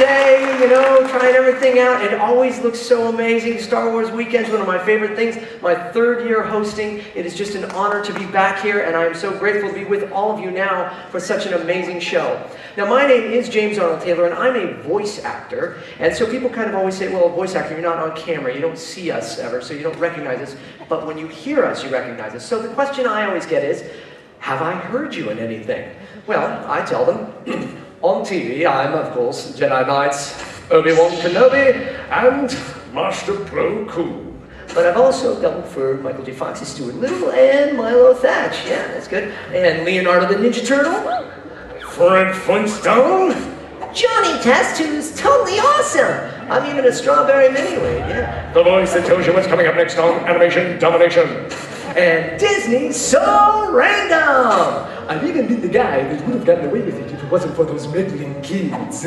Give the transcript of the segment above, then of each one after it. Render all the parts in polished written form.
day, you know, trying everything out. It always looks so amazing. Star Wars Weekend's one of my favorite things. My 3rd year hosting. It is just an honor to be back here, and I am so grateful to be with all of you now for such an amazing show. Now, my name is James Arnold Taylor, and I'm a voice actor. And so people kind of always say, well, a voice actor, you're not on camera. You don't see us ever, so you don't recognize us. But when you hear us, you recognize us. So the question I always get is, have I heard you in anything? Well, I tell them, on TV, I'm, of course, Jedi Knight's Obi-Wan Kenobi and Master Plo Koon. But I've also doubled for Michael J. Fox's Stuart Little and Milo Thatch. Yeah, that's good. And Leonardo the Ninja Turtle. Fred Flintstone. Johnny Test, who's totally awesome. I'm even a strawberry mini-lead, yeah. The voice that tells you what's coming up next on Animation Domination. And Disney's So Random! I've even been the guy that would have gotten away with it if it wasn't for those meddling kids.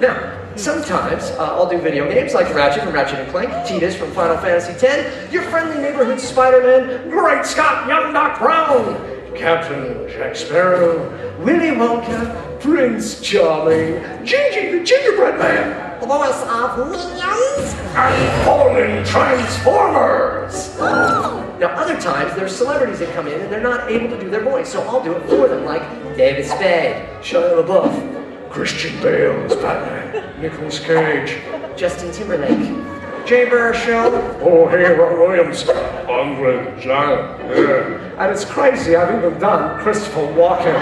Now, sometimes I'll do video games like Ratchet from Ratchet & Clank, Tidus from Final Fantasy X, your friendly neighborhood Spider-Man, Great Scott, Young Doc Brown, Captain Jack Sparrow, Willy Wonka, Prince Charming, Gigi the Gingerbread Man, the voice of Minions, and Fallen Transformers. Now, other times, there's celebrities that come in and they're not able to do their voice, so I'll do it for them, like David Spade, Shia LaBeouf, Christian Bale as Batman, Nicolas Cage, Justin Timberlake, Jay Baruchel, oh, hey, Ron Williams, Andre the Giant, yeah. And it's crazy, I've even done Christopher Walken.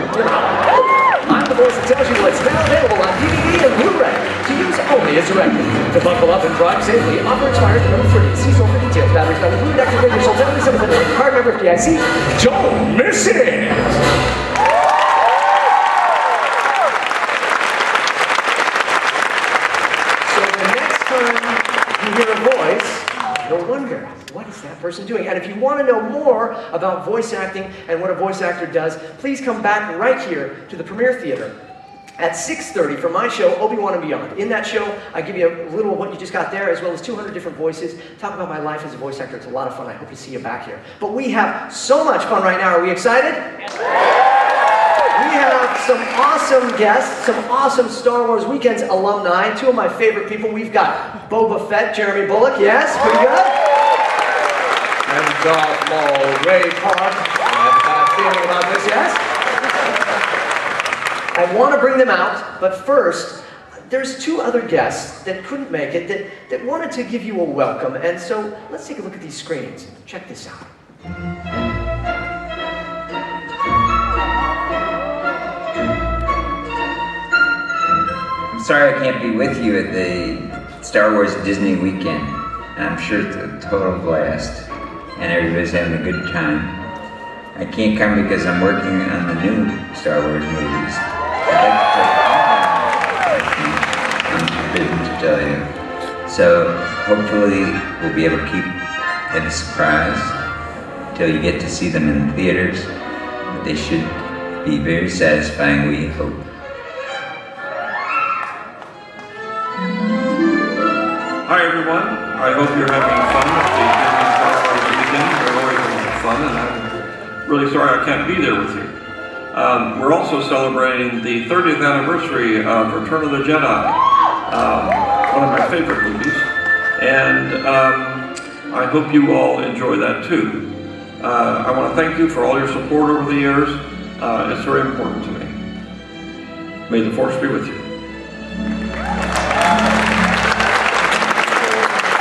I'm the voice that tells you what's now available on DVD and Blu-ray, to use only as directed. To buckle up and drive safely, offer expires to number 30. See store for details. Batteries not included. Activate yourself. 7700. Card member FDIC. Don't miss it! So the next time you hear a voice, you'll wonder, what is that person doing? And if you want to know more about voice acting and what a voice actor does, please come back right here to the Premiere Theater at 6:30 for my show, Obi-Wan and Beyond. In that show, I give you a little of what you just got there, as well as 200 different voices. Talk about my life as a voice actor. It's a lot of fun. I hope to see you back here. But we have so much fun right now. Are we excited? We have some awesome guests, some awesome Star Wars Weekends alumni, 2 of my favorite people. We've got Boba Fett, Jeremy Bulloch, yes, pretty good. And Darth Maul, Ray Park. I have a bad feeling about this, yes? I want to bring them out, but first, there's 2 other guests that couldn't make it that wanted to give you a welcome, and so let's take a look at these screens. Check this out. I'm sorry I can't be with you at the Star Wars Disney weekend. I'm sure it's a total blast, and everybody's having a good time. I can't come because I'm working on the new Star Wars movies. I'm forbidden to tell you. So hopefully we'll be able to keep it a surprise till you get to see them in the theaters. But they should be very satisfying, we hope. Hi everyone, I hope you're having fun at the Disney Star Wars weekend. We're always having fun, and I'm really sorry I can't be there with you. We're also celebrating the 30th anniversary of Return of the Jedi, one of my favorite movies, and I hope you all enjoy that too. I want to thank you for all your support over the years. It's very important to me. May the Force be with you.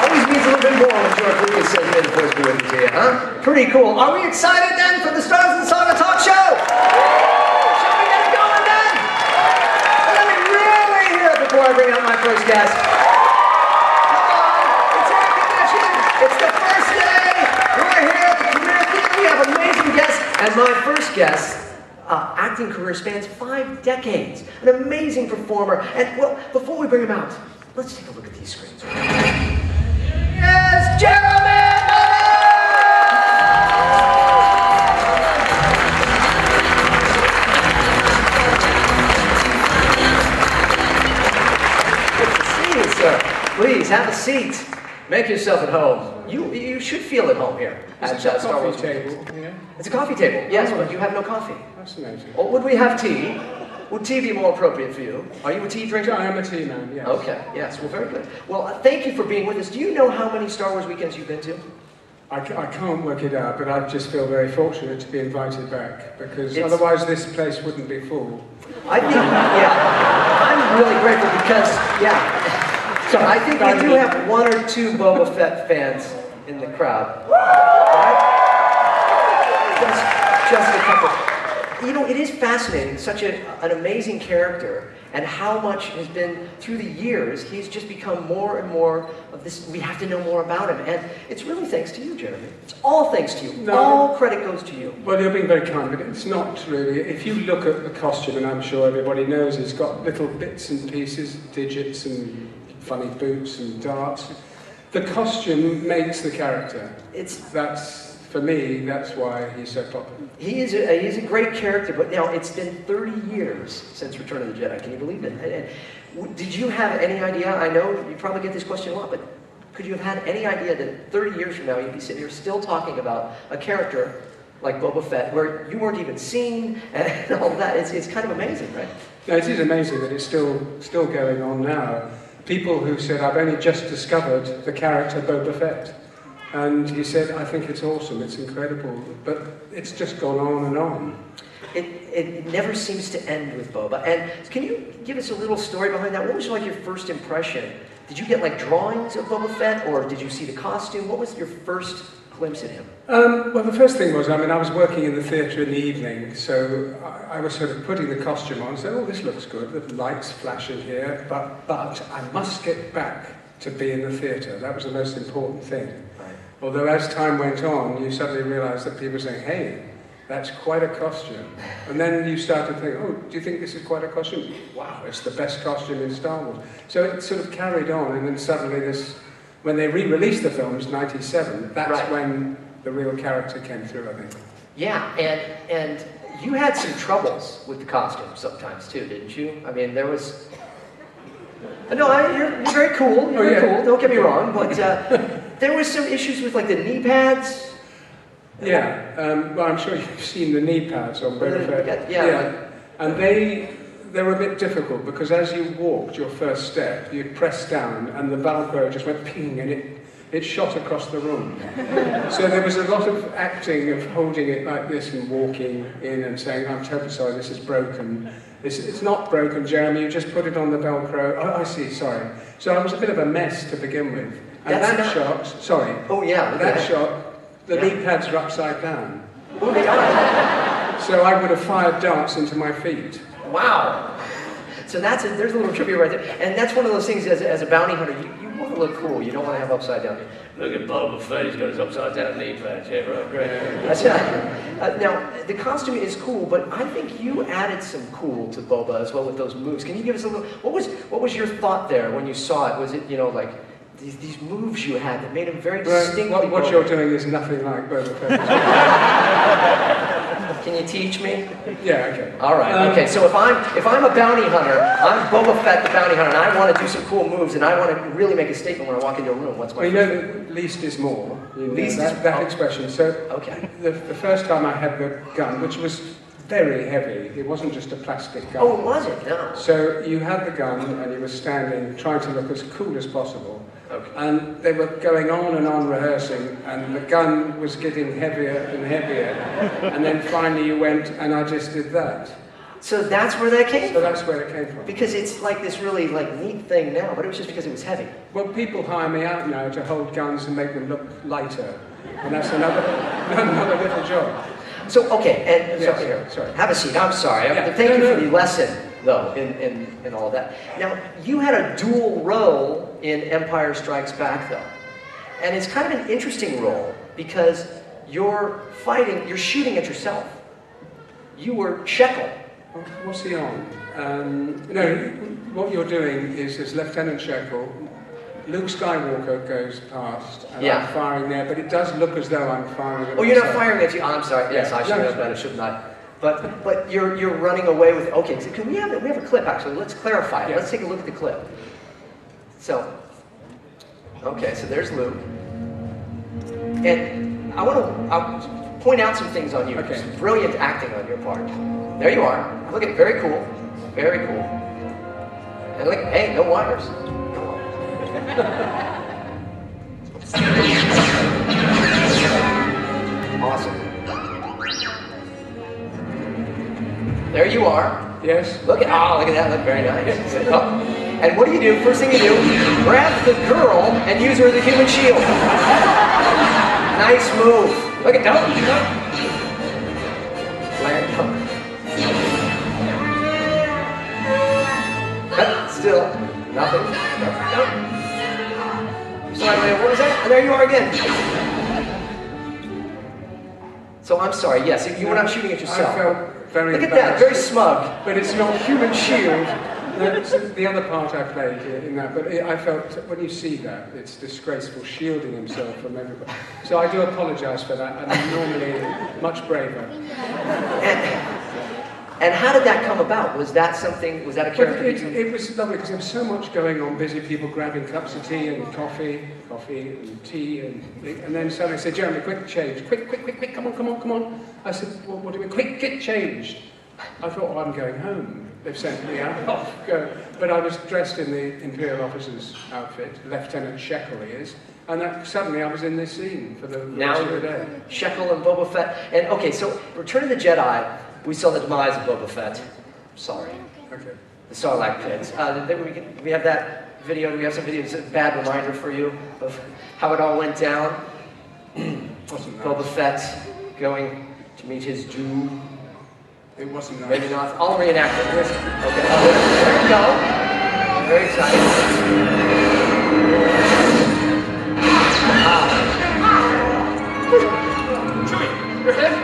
Always means a little bit more when George Lucas says may the Force be with you to you, huh? Pretty cool. Are we excited then for the Stars of the Saga talk show? Before I bring out my first guest. Come on, it's recognition. It's the first day. We're here at the Premiere Theater. We have amazing guests. And my first guest, acting career spans 5 decades. An amazing performer. And well, before we bring him out, let's take a look at these screens. Yes, Jeremy Bulloch! Please, have a seat. Make yourself at home. You should feel at home here. It's a coffee table, yeah? It's a coffee table, yes, but you have no coffee. Fascinating. Or would we have tea? would tea be more appropriate for you? Are you a tea drinker? I am a tea man, yes. Okay, yes, well, very good. Well, thank you for being with us. Do you know how many Star Wars weekends you've been to? I can't work it out, but I just feel very fortunate to be invited back, because otherwise this place wouldn't be full. I think, yeah, I'm really grateful because, yeah, so I think we do have 1 or 2 Boba Fett fans in the crowd. Right? Just a couple. You know, it is fascinating, such an amazing character, and how much has been, through the years, he's just become more and more of this, we have to know more about him, and it's really thanks to you, Jeremy. It's all thanks to you. No, all credit goes to you. Well, you're being very kind, but it's not really. If you look at the costume, and I'm sure everybody knows, it's got little bits and pieces, digits and funny boots and darts. The costume makes the character. For me, that's why he's so popular. He's a great character, but now it's been 30 years since Return of the Jedi. Can you believe it? And did you have any idea? I know you probably get this question a lot, but could you have had any idea that 30 years from now you'd be sitting here still talking about a character like Boba Fett, where you weren't even seen and all that? It's kind of amazing, right? No, it is amazing that it's still going on now. People who said, I've only just discovered the character Boba Fett. And he said, I think it's awesome, it's incredible, but it's just gone on and on. It never seems to end with Boba. And can you give us a little story behind that? What was like your first impression? Did you get like drawings of Boba Fett, or did you see the costume? What was your first glimpse at him? Well, the first thing was, I was working in the theatre in the evening, so I was sort of putting the costume on and said, oh, this looks good, the lights flashing here, but I must get back to be in the theatre. That was the most important thing. Although as time went on, you suddenly realised that people were saying, hey, that's quite a costume. And then you start to think, oh, do you think this is quite a costume? Wow, it's the best costume in Star Wars. So it sort of carried on, and then suddenly when they re-released the films, 97, that's when the real character came through, I think. Yeah, and you had some troubles with the costume sometimes too, didn't you? I mean, there was... No, you're very cool, you're very cool, don't get me wrong, but there was some issues with like the knee pads. Yeah, well, I'm sure you've seen the knee pads on Boba Fett. Yeah. And they were a bit difficult, because as you walked your first step, you'd press down and the Velcro just went ping, and it shot across the room. So there was a lot of acting of holding it like this and walking in and saying, I'm terribly sorry, this is broken. It's not broken, Jeremy, you just put it on the Velcro. Oh, I see, sorry. So I was a bit of a mess to begin with. And that shot, the knee pads are upside down. Oh, they are. So I would have fired darts into my feet. Wow. So there's a little trivia right there. And that's one of those things, as a bounty hunter, you want to look cool. You don't want to have upside down. Look at Boba Fett, he's got his upside down knee pads. Yeah, right, great. Now, the costume is cool, but I think you added some cool to Boba as well with those moves. Can you give us a little, what was your thought there when you saw it? Was it, like, these moves you had that made him very distinctly what you're doing is nothing like Boba Fett. Can you teach me? Yeah, okay. All right, okay, so if I'm a bounty hunter, I'm Boba Fett the bounty hunter, and I want to do some cool moves, and I want to really make a statement when I walk into a room, what's my first that least is more. That expression. So the first time I had the gun, which was very heavy, it wasn't just a plastic gun. Oh, was it? No. So you had the gun, and you were standing, trying to look as cool as possible. Okay. And they were going on and on rehearsing, and the gun was getting heavier and heavier. And then finally you went, and I just did that. So that's where that came from? So that's where it came from. Because it's like this really neat thing now, but it was just because it was heavy. Well, people hire me out now to hold guns and make them look lighter. And that's another little job. So, okay, and yes, sorry. Have a seat, I'm sorry. Thank you for the lesson, though, in all of that. Now, you had a dual role in Empire Strikes Back, though. And it's kind of an interesting role, because you're shooting at yourself. You were Shekel. What's he on? No, what you're doing is, as Lieutenant Shekel, Luke Skywalker goes past, and I'm firing there, but it does look as though I'm firing at you're not firing at you. Oh, I'm sorry. Yes, I should have better, should not. But you're running away with. Okay, so we have a clip actually. Let's clarify it. Let's take a look at the clip. So, okay, so there's Luke, and I want to point out some things on you. Okay. Some brilliant acting on your part. There you are. Look at very cool. Very cool. And look, hey, no wires. Awesome. There you are. Yes. Look at that. Look very nice. Oh. And what do? First thing you do, grab the girl and use her as a human shield. Nice move. Look at no. Still nothing. Nope. Sorry, what was that? And there you are again. So I'm sorry. Yes, you were not shooting at yourself. I felt very Look at that, very smug. But it's not human shield. That's the other part I played in that. But I felt, when you see that, it's disgraceful, shielding himself from everybody. So I do apologise for that, and I'm normally much braver. And how did that come about? Was that a character? It was lovely, because there was so much going on, busy people grabbing cups of tea and coffee and tea, and then suddenly I said, Jeremy, quick change, quick, come on. I said, well, what do we, quick, get changed. I thought, I'm going home. They've sent me out, off, go. But I was dressed in the Imperial officer's outfit, Lieutenant Shekel he is, and suddenly I was in this scene for the rest of the day. Shekel and Boba Fett. And okay, so Return of the Jedi, we saw the demise of Boba Fett. Sorry. Okay. The Sarlacc pits. We have that video. Do we have some video? It's a bad reminder for you of how it all went down. Wasn't nice. Boba Fett going to meet his doom. It wasn't nice. Maybe not. I'll reenact it. Okay. There you go. Very exciting. Chewie, your head.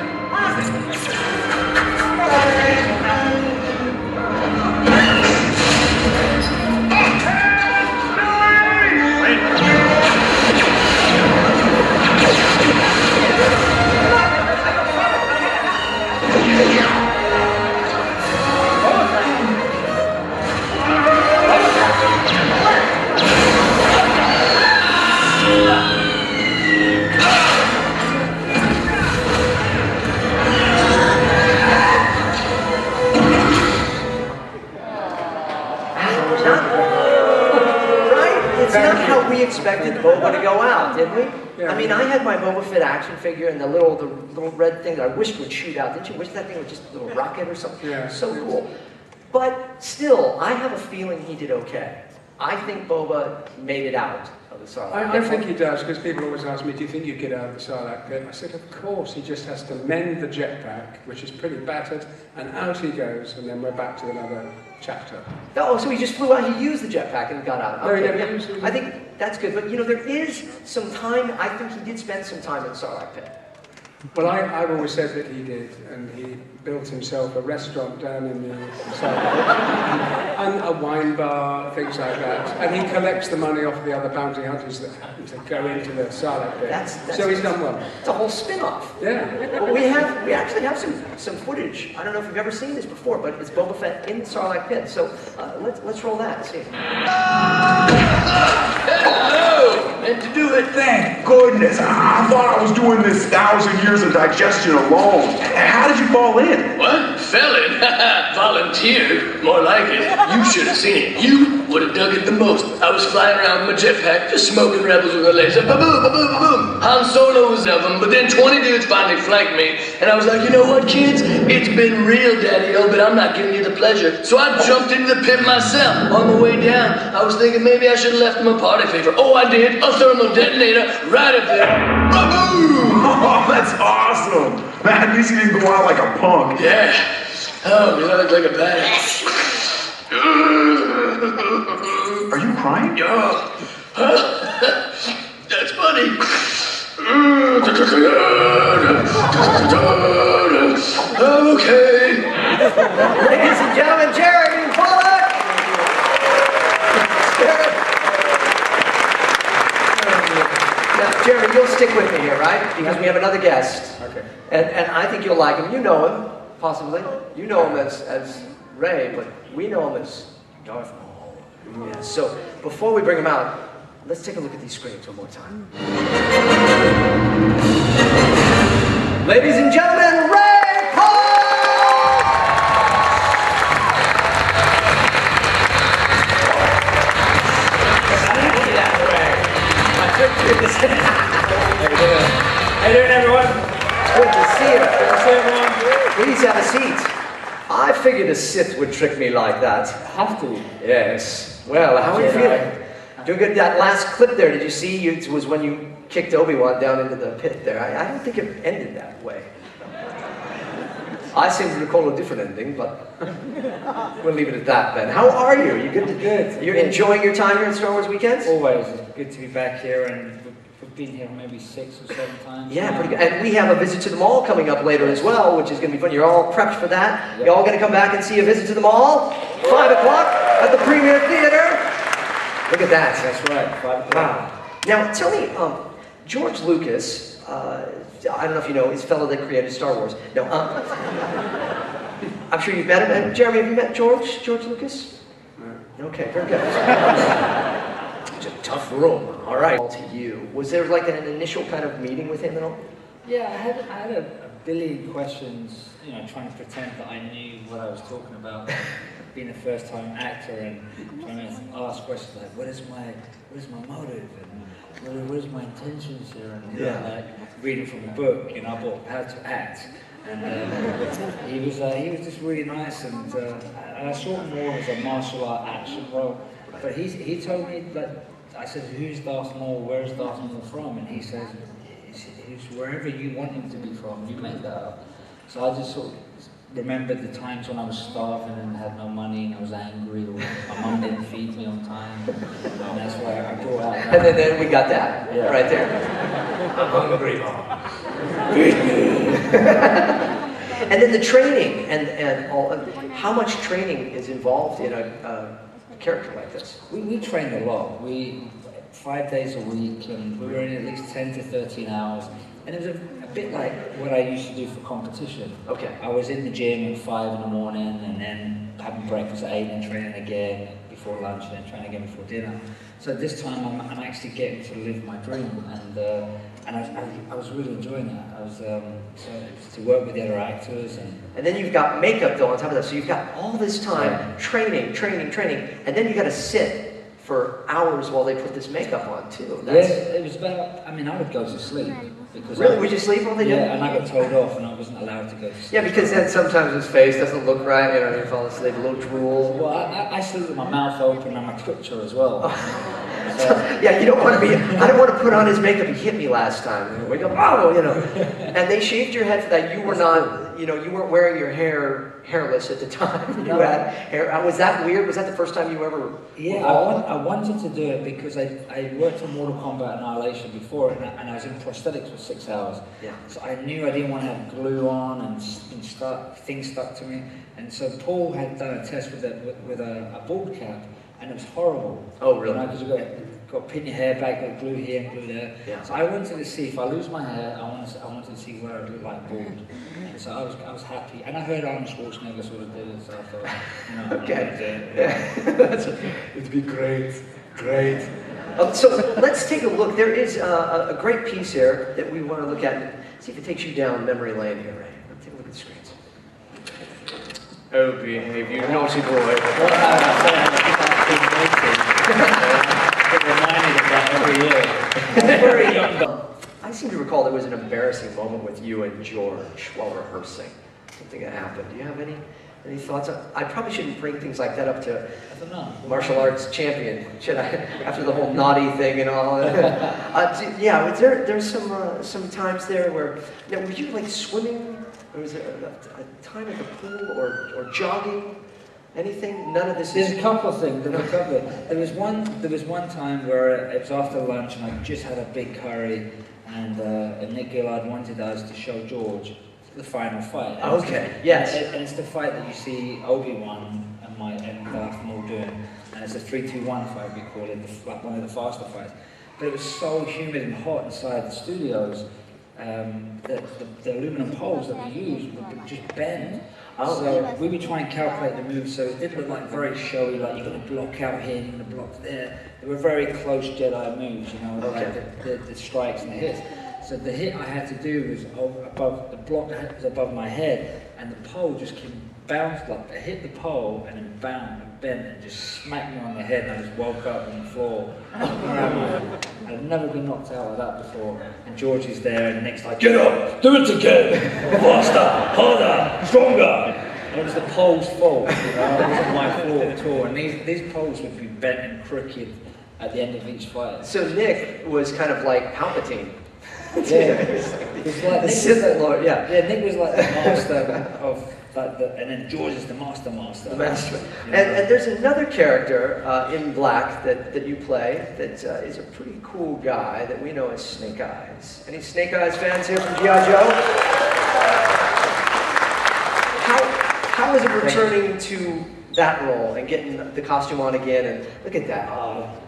Expected Boba to go out, didn't we? Yeah. I mean, I had my Boba Fett action figure and the little red thing that I wished would shoot out. Didn't you wish that thing was just a little rocket or something? Yeah. So cool. But still, I have a feeling he did okay. I think Boba made it out of the Sarlacc. I think he does, because people always ask me, do you think you get out of the Sarlacc pit? I said, of course, he just has to mend the jetpack, which is pretty battered, and out he goes, and then we're back to another chapter. Oh, so he just flew out, he used the jetpack and got out. No, Okay, yeah. I think that's good, but you know, there is some time, I think he did spend some time in the Sarlacc pit. Well, I've always said that he did, and he built himself a restaurant down in the Sarlacc, and a wine bar, things like that. And he collects the money off the other bounty hunters that happen to go into the Sarlacc pit. So he's done well. It's a whole spin-off. Yeah. Well, we actually have some footage. I don't know if you've ever seen this before, but it's Boba Fett in the Sarlacc pit. So let's roll that. See. Hello! Meant to do it. Thank goodness. I thought I was doing this 1,000 years of digestion alone. How did you fall in? What? Fell in? Volunteered? More like it. You should have seen it. You would have dug it the most. I was flying around with my jetpack, just smoking rebels with a laser. Ba-boom, ba-boom, ba-boom. Han Solo was of them, but then 20 dudes finally flanked me, and I was like, you know what, kids? It's been real, Daddy-O, but I'm not giving you the pleasure. So I jumped into the pit myself. On the way down, I was thinking maybe I should have left him a party favor. Oh, I did. A thermal detonator right up there. Ba-boom! Oh, that's awesome. Man, at least you didn't go out like a punk. Yeah. Oh, you look like a badass. Are you crying? Yeah. That's funny. Okay. Ladies and gentlemen, Jeremy Bulloch! Now, Jeremy, you'll stick with me here, right? Because we have another guest. Okay. And I think you'll like him. You know him, possibly. You know him as Ray, but we know him as Darth Maul. Yeah. So before we bring him out, let's take a look at these screens one more time. Ladies and gentlemen, Ray Paul! How you doing, everyone? Good to see you. Good to see everyone. Please have a seat. I figured a Sith would trick me like that. Have to. Yes. Well, how are you Jedi. feeling? Doing good. That last clip there, did you see? It was when you kicked Obi-Wan down into the pit there. I don't think it ended that way. I seem to recall a different ending, but we'll leave it at that then. How are you? You good? Good. You're enjoying your time here at Star Wars Weekends? Always. It's good to be back here, and we've been here maybe 6 or 7 times. Yeah, now. pretty good. And we have a visit to the mall coming up later as well, which is going to be fun. You're all prepped for that. Yep. You're all going to come back and see a visit to the mall, 5 o'clock at the Premier Theater. Look at that. That's right. 5 o'clock. Wow. Now, tell me, George Lucas, I don't know if you know, is the fellow that created Star Wars. No, I'm sure you've met him. And Jeremy, have you met George Lucas? No. Okay, very good. It's a tough room. All right. To you, was there like an initial kind of meeting with him and all? Yeah, I had a billion questions, you know, trying to pretend that I knew what I was talking about. Being a first-time actor and trying to ask questions like, what is my motive? And what is my intentions here? And you know, like reading from a book, you know, I bought How to Act. And he was just really nice, and I saw him more as a martial art action role. But he told me that, I said, who's Darth Maul? Where's Darth Maul from? And he says, he's wherever you want him to be from. You make that up. So I just sort of remembered the times when I was starving and had no money and I was angry, or my mum didn't feed me on time. And that's why I brought out that. And then we got that right there. I'm hungry, Mom. And then the training and all. How much training is involved in a character like this? We trained a lot. 5 days a week, and we were in at least 10 to 13 hours. And it was a bit like what I used to do for competition. Okay. I was in the gym at 5 in the morning, and then having breakfast at 8 and training again before lunch, and then training again before dinner. So this time I'm actually getting to live my dream, and I was really enjoying it. I was to work with the other actors, and then you've got makeup though on top of that. So you've got all this time training, and then you got to sit for hours while they put this makeup on too. Yeah, it was about. I mean, I would go to sleep because really, would you sleep while they did? Yeah, and I got told off, and I wasn't allowed to go to sleep. Yeah, because then sometimes his face doesn't look right. You know, you fall asleep, a little drool. Well, I sleep with my mouth open and my twitcher as well. Yeah, you don't want to be. I don't want to put on his makeup. He hit me last time. Wake up, oh, you know. And they shaved your head for that. You were not, you know, you weren't wearing your hair hairless at the time. You had hair. Was that weird? Was that the first time you ever? Yeah, I wanted to do it because I worked on Mortal Kombat Annihilation before, and I was in prosthetics for 6 hours. Yeah. So I knew I didn't want to have glue on and things stuck to me. And so Paul had done a test with a bald cap. And it was horrible. Oh, really? Because you got to pin your hair back, got glue here and glue there. Yeah. So I wanted to see if I lose my hair, I wanted to see where I look like bald. And so I was happy. And I heard Arnold Schwarzenegger sort of did it, so I thought, you know, okay. It'd be great. So let's take a look. There is a great piece here that we want to look at and see if it takes you down memory lane here, right? Let's take a look at the screens. Oh, behave, you naughty boy. Very young. I seem to recall there was an embarrassing moment with you and George while rehearsing. Something that happened. Do you have any thoughts? I probably shouldn't bring things like that up to martial arts champion, should I? After the whole naughty thing and all. Yeah, was there's some times there where, you know, were you like swimming? Or was there a time at the pool or jogging? Anything? None of this There's is... a couple of things. There was one time where it was after lunch and I just had a big curry, and Nick Gillard wanted us to show George the final fight. Okay, yes. And it's the fight that you see Obi-Wan and Darth Maul doing, and it's a 3-2-1 fight, we call it, like one of the faster fights. But it was so humid and hot inside the studios. The aluminum poles that we used would just bend. So we would try and calculate the moves so it didn't look like very showy, like you're going to block out here, you're going to block there. They were very close Jedi moves, you know, like the strikes and the hits. So the hit I had to do was above the block that was above my head, and the pole just came bounced like I hit the pole and then bent and just smacked me on the head, and I just woke up on the floor. I'd never been knocked out like that before. And George is there, and Nick's like, "Get up, do it again, faster, harder, stronger." And it was the pole's fault, you know, it wasn't my fault at all. And these poles would be bent and crooked at the end of each fight. So Nick was kind of like Palpatine. Yeah, it was like the Sith Lord. Yeah. Yeah, Nick was like the master of like and then George is the master. The master. And there's another character in black that you play that is a pretty cool guy that we know as Snake Eyes. Any Snake Eyes fans here from G.I. Joe? How is it returning to that role and getting the costume on again? And look at that,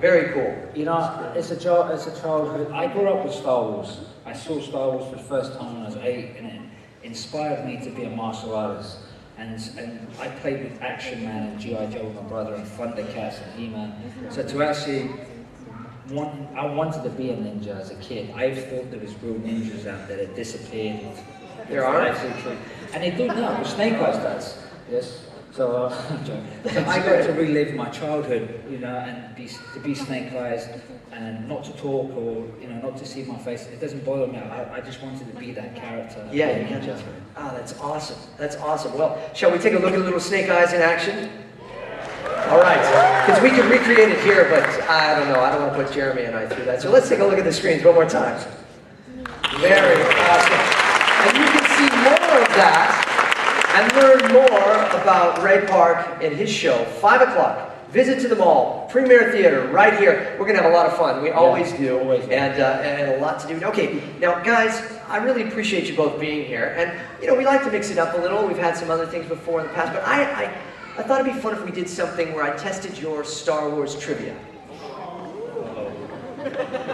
very cool. You know, it's a childhood. I grew up with Star Wars. I saw Star Wars for the first time when I was 8, and it inspired me to be a martial artist. And I played with Action Man and G.I. Joe with my brother, and Thundercats and He-Man. So to actually, I wanted to be a ninja as a kid. I thought there was real ninjas out there that disappeared. There are? Actually true. And they do now, but Snake Eyes does. Yes. So, I got to relive my childhood, you know, and to be Snake Eyes, and not to talk or, you know, not to see my face. It doesn't bother me. I just wanted to be that character. Yeah, you can. Ah, that's awesome. That's awesome. Well, shall we take a look at little Snake Eyes in action? All right, because we can recreate it here, but I don't know. I don't want to put Jeremy and I through that. So let's take a look at the screens one more time. Very awesome. And you can see more of that and learn more about Ray Park and his show, 5 o'clock. Visit to the mall, Premier Theater, right here. We're going to have a lot of fun. We always do, and a lot to do. Okay, now guys, I really appreciate you both being here. And, you know, we like to mix it up a little. We've had some other things before in the past, but I thought it'd be fun if we did something where I tested your Star Wars trivia.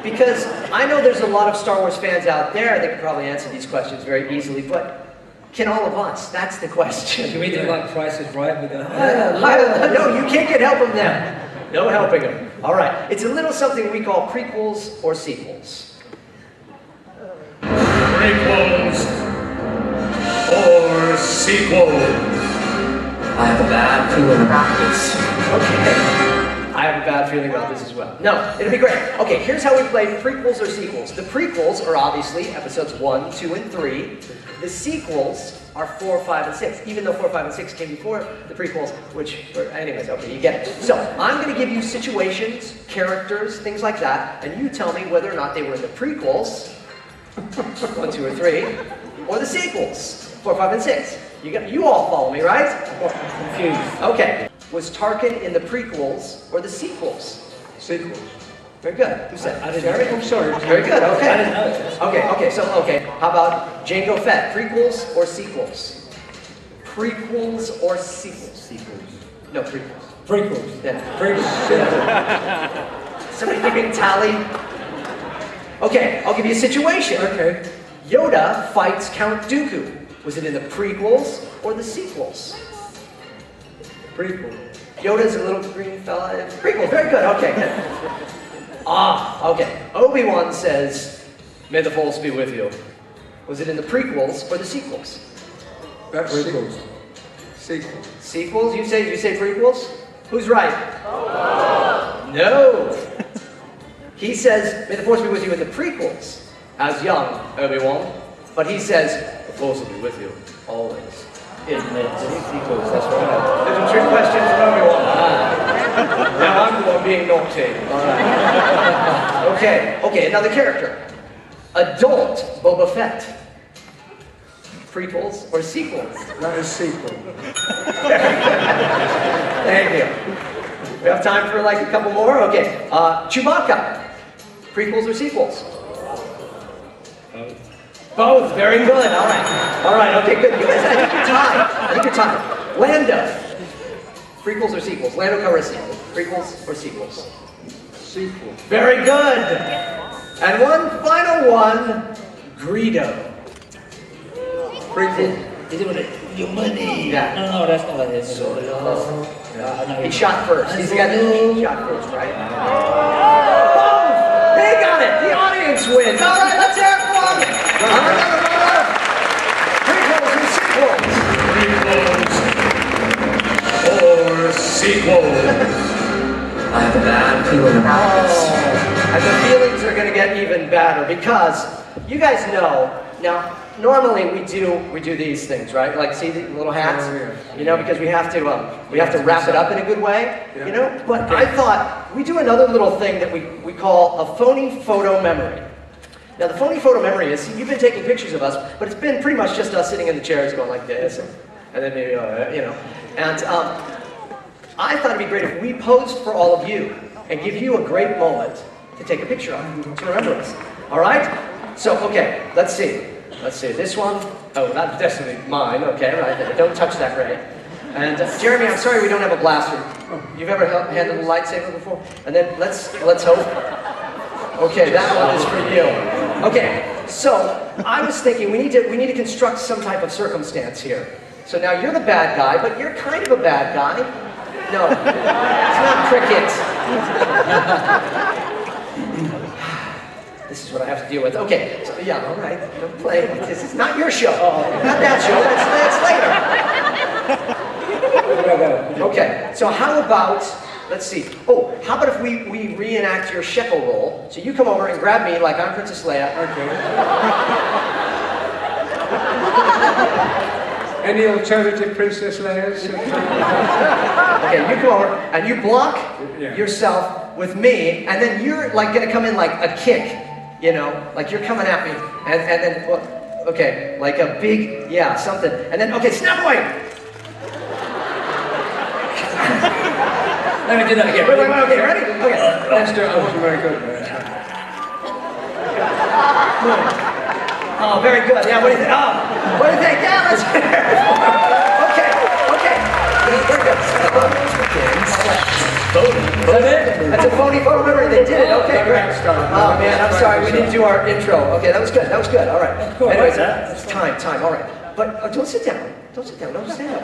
Because I know there's a lot of Star Wars fans out there that can probably answer these questions very easily, but can all of us? That's the question. Can we do like Price is Right with no, you can't get help from them. No helping them. All right. It's a little something we call prequels or sequels. Prequels or sequels? I have a bad feeling about this. Okay. I have a bad feeling about this as well. No, it'll be great. Okay, here's how we play prequels or sequels. The prequels are obviously episodes 1, 2, and 3. The sequels are 4, 5, and 6, even though 4, 5, and 6 came before the prequels, anyways, okay, you get it. So, I'm going to give you situations, characters, things like that, and you tell me whether or not they were in the prequels, 1, 2, or 3, or the sequels, 4, 5, and 6. You all follow me, right? I'm confused. Okay. Was Tarkin in the prequels or the sequels? Sequels. Very good. Who said? I didn't Jeremy? I'm sorry. Very good. Okay. I didn't know. Okay. How about Jango Fett? Prequels or sequels? Prequels or sequels? Sequels. No, prequels. Prequels. Yeah. Prequels. Yeah. Somebody keeping tally? Okay, I'll give you a situation. Okay. Yoda fights Count Dooku. Was it in the prequels or the sequels? Prequel. Yoda's a little green fella. Prequel, very good, okay. Okay. Obi-Wan says, "May the Force be with you." Was it in the prequels or the sequels? That's Prequels. Sequels. Sequels? You say prequels? Who's right? No. He says, "May the Force be with you" in the prequels, as young Obi-Wan. But he says, "The Force will be with you always." In the sequels, that's right. There's a trick question from Obi-Wan. Now I'm the one being naughty. All right. Okay, another character. Adult Boba Fett. Prequels or sequels? That is sequel. Thank you. We have time for like a couple more? Okay. Chewbacca. Prequels or sequels? Both. Very good. All right. Okay, good. You guys, I think you're tied. Lando. Prequels or sequels? Lando Calrissian. Prequels or sequels? Sequel. Very good. And one final one. Greedo. Prequel. Is it with it? Your money? Yeah. No, that's not like this. He shot first. He's the guy that shot first, right? Boom! They got it. The audience wins. All right, let's hear it for Prequels and sequels. Or sequels. I have a bad feeling about this. And the feelings are going to get even badder because you guys know, now, normally we do these things, right? Like, see the little hats? Oh, yeah. You know, because we have to wrap it up in a good way, Yeah. you know? But I thought we do another little thing that we call a phony photo memory. Now, the phony photo memory is, you've been taking pictures of us, but it's been pretty much just us sitting in the chairs going like this, and then maybe, you know. And I thought it'd be great if we posed for all of you and give you a great moment to take a picture of, to remember us. All right? So, okay, let's see. Let's see, this one. Oh, that's definitely mine, okay, right there. Don't touch that, Ray. And Jeremy, I'm sorry we don't have a blaster. You've ever handled a lightsaber before? And then let's hope. Okay, that one is for you. Okay, so I was thinking we need to construct some type of circumstance here. So now you're the bad guy, but you're kind of a bad guy. No, it's not cricket. This is what I have to deal with. Okay, so yeah, all right, don't play. This is not your show. Not that show, that's later. Okay, so how about, let's see. Oh, how about if we reenact your shekel roll? So you come over and grab me like I'm Princess Leia. Okay. Any alternative Princess Leias? Okay, you come over and you block yourself with me, and then you're like gonna come in like a kick, you know, like you're coming at me, and then, well, okay, like a big, yeah, something, and then, okay, snap away! Let me do that again. Wait, okay, ready? Okay. Let's do it. I wasn't very good. Oh, very good. Yeah, what do you think? Oh, what do you think? Yeah, let's hear it. Okay. Very good. Is that it? That's a phony photo memory. They did it. Okay, great. Oh, man, I'm sorry. We didn't do our intro. Okay, that was good. All right. Anyways, it's time. All right. But don't sit down. Don't stand up.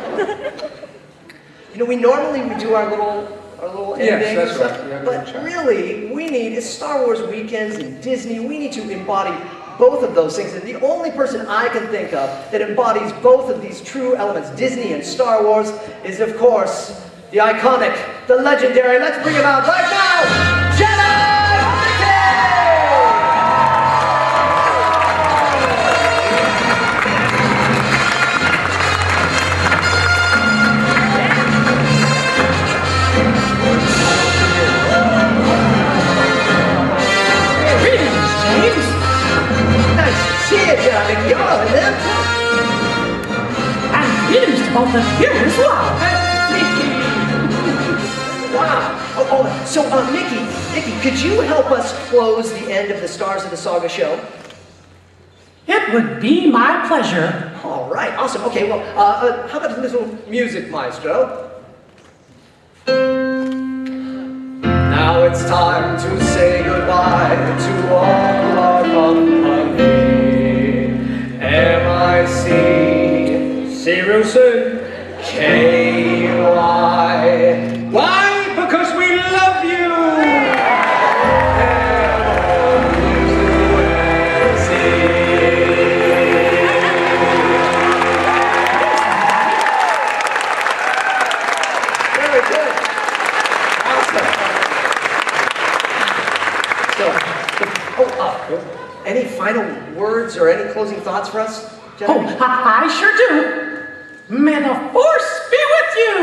You know, we normally do our little ending that's and stuff, right. but really, it's Star Wars weekends and Disney. We need to embody both of those things, and the only person I can think of that embodies both of these true elements, Disney and Star Wars, is of course the iconic, the legendary. Let's bring him out right now, Jedi! And greetings to both of you as well. Wow. So Mickey, could you help us close the end of the Stars of the Saga show? It would be my pleasure. All right, awesome. Okay, well, how about a little music, maestro? Now it's time to say goodbye to all our company. M-I-C, see you soon, K-Y. Why? Because we love you! Very good. Awesome. So, any final words or any closing thoughts for us, Jennifer? Oh, I sure do. May the Force be with you!